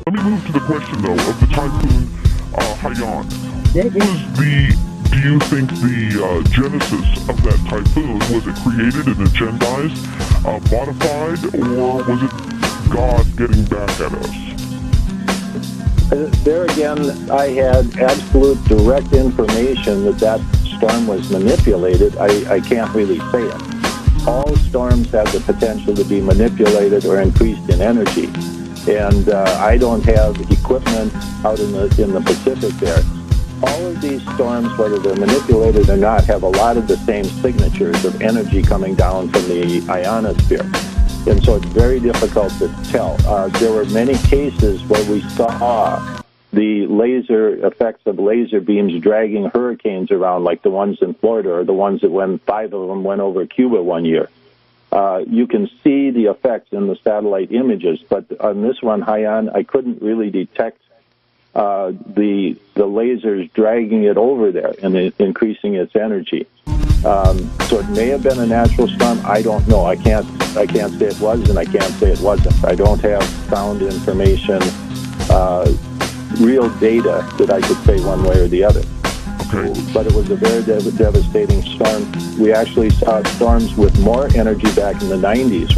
Let me move to the question, though, of the typhoon Haiyan. What was do you think, the genesis of that typhoon? Was it created and agendized, modified, or was it God getting back at us? There again, I had absolute direct information that storm was manipulated. I can't really say it. All storms have the potential to be manipulated or increased in energy. And I don't have equipment out in the Pacific there. All of these storms, whether they're manipulated or not, have a lot of the same signatures of energy coming down from the ionosphere. And so it's very difficult to tell. There were many cases where we saw the laser effects of laser beams dragging hurricanes around, like the ones in Florida, or the ones that 5 of them went over Cuba one year. You can see the effects in the satellite images, but on this one, Haiyan, I couldn't really detect the lasers dragging it over there and increasing its energy. So it may have been a natural storm. I don't know. I can't say it was, and I can't say it wasn't. I don't have sound information, real data that I could say one way or the other. Okay. But it was a very devastating storm. We actually saw storms with more energy back in the 90s.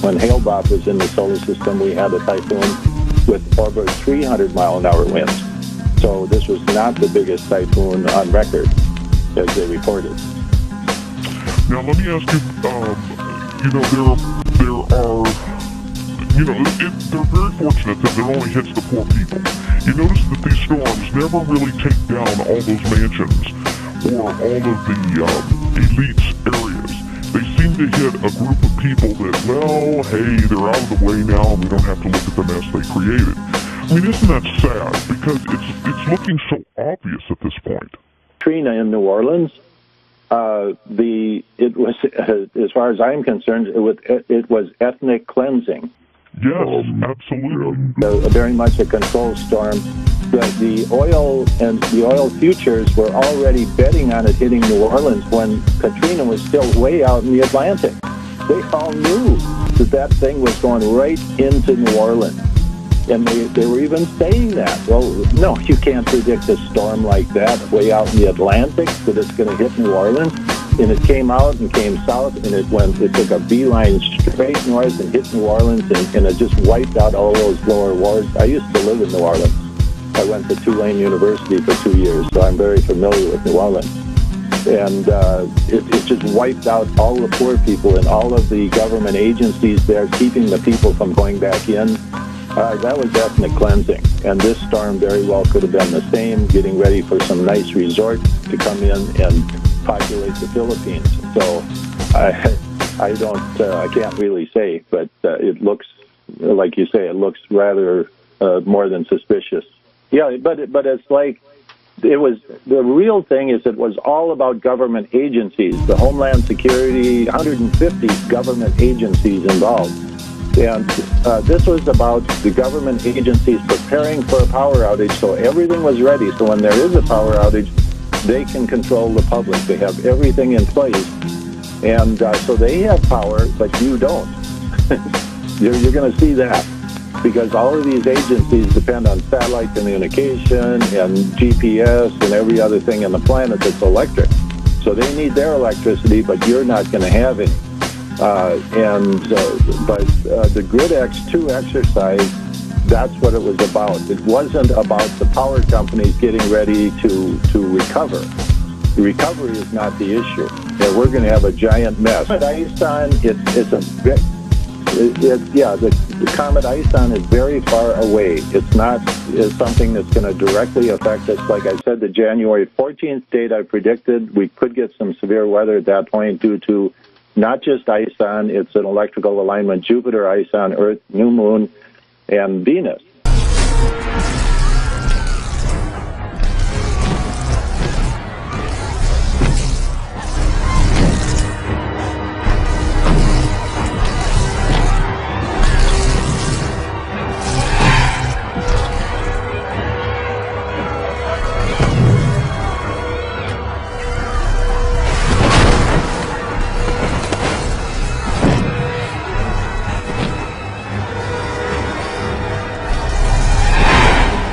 When Hale-Bopp was in the solar system, we had a typhoon with over 300-mile-an-hour winds. So this was not the biggest typhoon on record, as they reported. Now, let me ask you, there are, they're very fortunate that it only hits the poor people. You notice that these storms never really take down all those mansions or all of the elites areas. They seem to hit a group of people that, well, hey, they're out of the way now, we don't have to look at the mess they created. I mean, isn't that sad? Because it's looking so obvious at this point. Katrina in New Orleans, it was, as far as I'm concerned, it was ethnic cleansing. Yes, absolutely. Very much a control storm. The oil futures were already betting on it hitting New Orleans when Katrina was still way out in the Atlantic. They all knew that thing was going right into New Orleans. And they were even saying that. Well, no, you can't predict a storm like that way out in the Atlantic that it's going to hit New Orleans. And it came out and came south, and it took a beeline straight north and hit New Orleans, and it just wiped out all those lower wards. I used to live in New Orleans. I went to Tulane University for 2 years, so I'm very familiar with New Orleans. And it just wiped out all the poor people and all of the government agencies there, keeping the people from going back in. That was ethnic cleansing, and this storm very well could have been the same, getting ready for some nice resort to come in and populate the Philippines. So I can't really say, but it looks, like you say, it looks rather more than suspicious. Yeah, but it's like it was, the real thing is it was all about government agencies, the Homeland Security, 150 government agencies involved. And this was about the government agencies preparing for a power outage, so everything was ready. So when there is a power outage, they can control the public. They have everything in place. And so they have power, but you don't. You're going to see that, because all of these agencies depend on satellite communication and GPS and every other thing on the planet that's electric. So they need their electricity, but you're not going to have any. But the Grid X2 exercise, that's what it was about. It wasn't about the power companies getting ready to recover. The recovery is not the issue. And we're going to have a giant mess. The comet Ison is very far away. It's something that's going to directly affect us. Like I said, the January 14th date I predicted, we could get some severe weather at that point due to not just Ison, it's an electrical alignment, Jupiter, Ison, Earth, New Moon, and Venus.